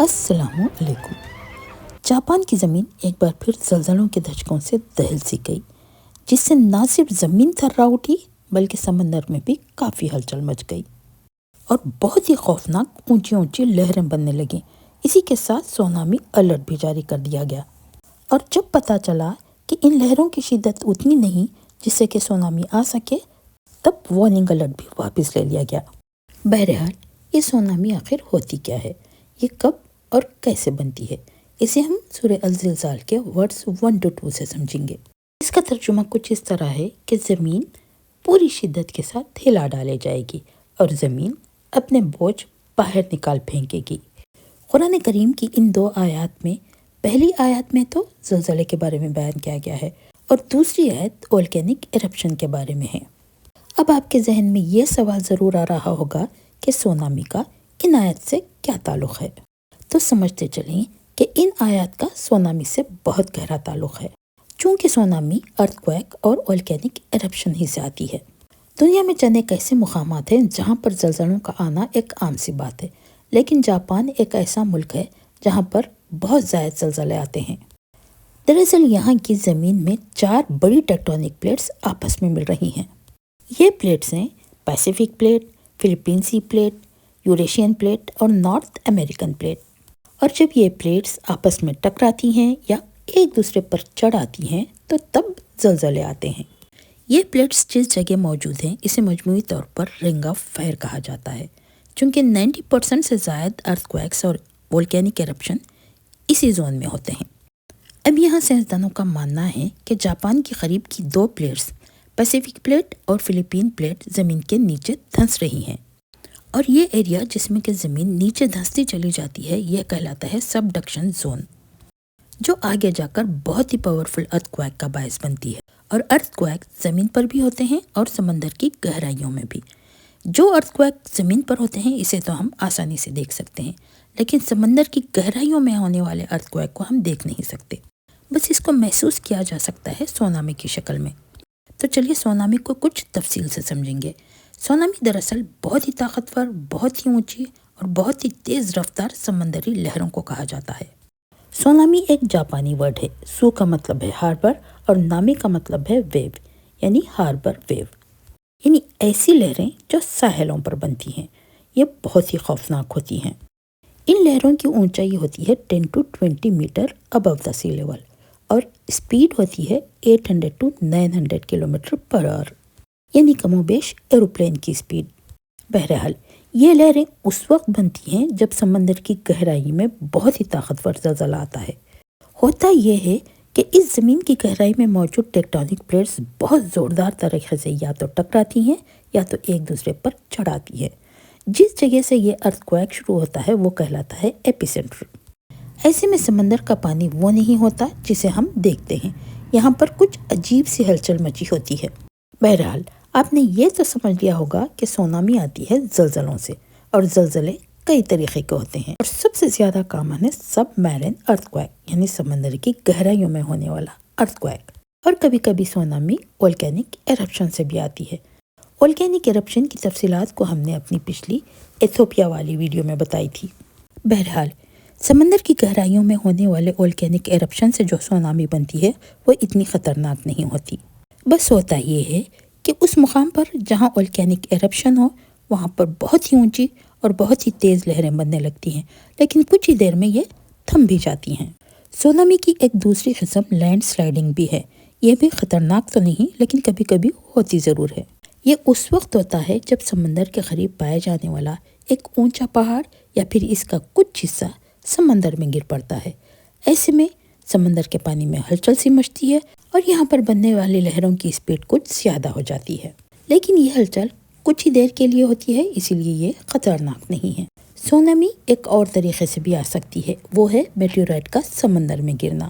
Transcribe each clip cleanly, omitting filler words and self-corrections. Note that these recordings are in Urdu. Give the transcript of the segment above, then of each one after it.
السلام علیکم۔ جاپان کی زمین ایک بار پھر زلزلوں کے دھچکوں سے دہل سی گئی، جس سے نہ صرف زمین تھرا اٹھی بلکہ سمندر میں بھی کافی ہلچل مچ گئی اور بہت ہی خوفناک اونچی اونچی لہریں بننے لگیں۔ اسی کے ساتھ سونامی الرٹ بھی جاری کر دیا گیا، اور جب پتہ چلا کہ ان لہروں کی شدت اتنی نہیں جس سے کہ سونامی آ سکے، تب وارننگ الرٹ بھی واپس لے لیا گیا۔ بہرحال یہ سونامی آخر ہوتی کیا ہے، یہ کب اور کیسے بنتی ہے، اسے ہم سورہ الزلزال کے ورڈز 1 to 2 سے سمجھیں گے۔ اس کا ترجمہ کچھ اس طرح ہے کہ زمین پوری شدت کے ساتھ ہلا ڈالے جائے گی اور زمین اپنے بوجھ باہر نکال پھینکے گی۔ قرآن کریم کی ان 2 آیات میں پہلی آیات میں تو زلزلے کے بارے میں بیان کیا گیا ہے اور دوسری آیت والکینک ایرپشن کے بارے میں ہے۔ اب آپ کے ذہن میں یہ سوال ضرور آ رہا ہوگا کہ سونامی کا ان آیات سے کیا تعلق ہے، تو سمجھتے چلیں کہ ان آیات کا سونامی سے بہت گہرا تعلق ہے، چونکہ سونامی ارتھ کویک اور والکینک ایرپشن ہی سے آتی ہے۔ دنیا میں چند ایک ایسے مقامات ہیں جہاں پر زلزلوں کا آنا ایک عام سی بات ہے، لیکن جاپان ایک ایسا ملک ہے جہاں پر بہت زائد زلزلے آتے ہیں۔ دراصل یہاں کی زمین میں 4 بڑی ٹیکٹونک پلیٹس آپس میں مل رہی ہیں۔ یہ پلیٹس ہیں Pacific plate, Philippine Sea plate, Eurasian plate اور نارتھ امریکن پلیٹ۔ اور جب یہ پلیٹس آپس میں ٹکراتی ہیں یا ایک دوسرے پر چڑھ آتی ہیں تو تب زلزلے آتے ہیں۔ یہ پلیٹس جس جگہ موجود ہیں اسے مجموعی طور پر رنگ آف فائر کہا جاتا ہے، چونکہ 90% سے زائد ارتھ کویکس اور والکینک ایرپشن اسی زون میں ہوتے ہیں۔ اب یہاں سائنسدانوں کا ماننا ہے کہ جاپان کی قریب کی 2 پلیٹس پیسیفک پلیٹ اور فلپین پلیٹ زمین کے نیچے دھنس رہی ہیں، اور یہ ایریا جس میں کہ زمین نیچے دھنستی چلی جاتی ہے یہ کہلاتا ہے سبڈکشن زون، جو آگے جا کر بہت ہی پاورفل ارتھ کویک کا باعث بنتی ہے۔ اور ارتھ کویک زمین پر بھی ہوتے ہیں اور سمندر کی گہرائیوں میں بھی۔ جو ارتھ کویک زمین پر ہوتے ہیں اسے تو ہم آسانی سے دیکھ سکتے ہیں، لیکن سمندر کی گہرائیوں میں ہونے والے ارتھ کویک کو ہم دیکھ نہیں سکتے، بس اس کو محسوس کیا جا سکتا ہے سونامی کی شکل میں۔ تو چلیے سونامی کو کچھ تفصیل سے سمجھیں گے۔ سونامی دراصل بہت ہی طاقتور، بہت ہی اونچی اور بہت ہی تیز رفتار سمندری لہروں کو کہا جاتا ہے۔ سونامی ایک جاپانی ورڈ ہے۔ سو کا مطلب ہے ہاربر اور نامی کا مطلب ہے ویو، یعنی ہاربر ویو، یعنی ایسی لہریں جو ساحلوں پر بنتی ہیں۔ یہ بہت ہی خوفناک ہوتی ہیں۔ ان لہروں کی اونچائی ہوتی ہے 10 to 20 metre above the sea level, اور اسپیڈ ہوتی ہے 800 to 900 کلومیٹر پر آور، یعنی کم و بیش ایروپلین کی اسپیڈ۔ بہرحال یہ لہریں اس وقت بنتی ہیں جب سمندر کی گہرائی میں بہت ہی طاقتور زلزلہ آتا ہے۔ ہوتا یہ ہے کہ اس زمین کی گہرائی میں موجود ٹیکٹونک پلیٹس بہت زوردار طریقے سے یا تو ٹکراتی ہیں یا تو ایک دوسرے پر چڑھاتی ہیں۔ جس جگہ سے یہ ارتھ کویک شروع ہوتا ہے وہ کہلاتا ہے ایپی سینٹر۔ ایسے میں سمندر کا پانی وہ نہیں ہوتا جسے ہم دیکھتے ہیں، یہاں پر کچھ عجیب سی ہلچل مچی ہوتی ہے۔ بہرحال آپ نے یہ تو سمجھ لیا ہوگا کہ سونامی آتی ہے زلزلوں سے، اور زلزلے کئی طریقے کے ہوتے ہیں، اور سب سے زیادہ کامن ہے سب میرین ارتھ کویک، یعنی سمندر کی گہرائیوں میں ہونے والا ارتھ کویک۔ اور کبھی کبھی سونامی والکینک ایرپشن سے بھی آتی ہے۔ والکینک ایرپشن کی تفصیلات کو ہم نے اپنی پچھلی ایتھوپیا والی ویڈیو میں بتائی تھی۔ بہرحال سمندر کی گہرائیوں میں ہونے والے والکینک ایرپشن سے جو سونامی بنتی ہے وہ اتنی خطرناک نہیں ہوتی۔ بس ہوتا یہ ہے کہ اس مقام پر جہاں والکینک ایرپشن ہو وہاں پر بہت ہی اونچی اور بہت ہی تیز لہریں بننے لگتی ہیں، لیکن کچھ ہی دیر میں یہ تھم بھی جاتی ہیں۔ سونامی کی ایک دوسری قسم لینڈ سلائڈنگ بھی ہے۔ یہ بھی خطرناک تو نہیں، لیکن کبھی کبھی ہوتی ضرور ہے۔ یہ اس وقت ہوتا ہے جب سمندر کے قریب پائے جانے والا ایک اونچا پہاڑ یا پھر اس کا کچھ حصہ سمندر میں گر پڑتا ہے۔ ایسے میں سمندر کے پانی میں ہلچل سی مچتی ہے اور یہاں پر بننے والی لہروں کی اسپیڈ کچھ زیادہ ہو جاتی ہے، لیکن یہ ہلچل کچھ ہی دیر کے لیے ہوتی ہے، اسی لیے یہ خطرناک نہیں ہے۔ سونامی ایک اور طریقے سے بھی آ سکتی ہے، وہ ہے میٹیورائٹ کا سمندر میں گرنا۔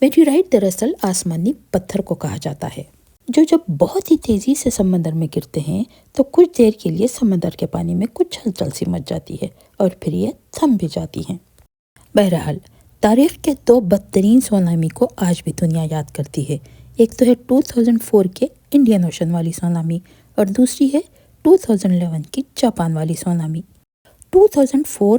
میٹیورائٹ دراصل آسمانی پتھر کو کہا جاتا ہے، جو جب بہت ہی تیزی سے سمندر میں گرتے ہیں تو کچھ دیر کے لیے سمندر کے پانی میں کچھ ہلچل سی مچ جاتی ہے اور پھر یہ تھم بھی جاتی ہیں۔ بہرحال تاریخ کے 2 بدترین سونامی کو آج بھی دنیا یاد کرتی ہے۔ ایک تو ہے 2004 کے انڈین اوشن والی سونامی، اور دوسری ہے 2011 کی جاپان والی سونامی۔ 2004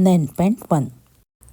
9.1।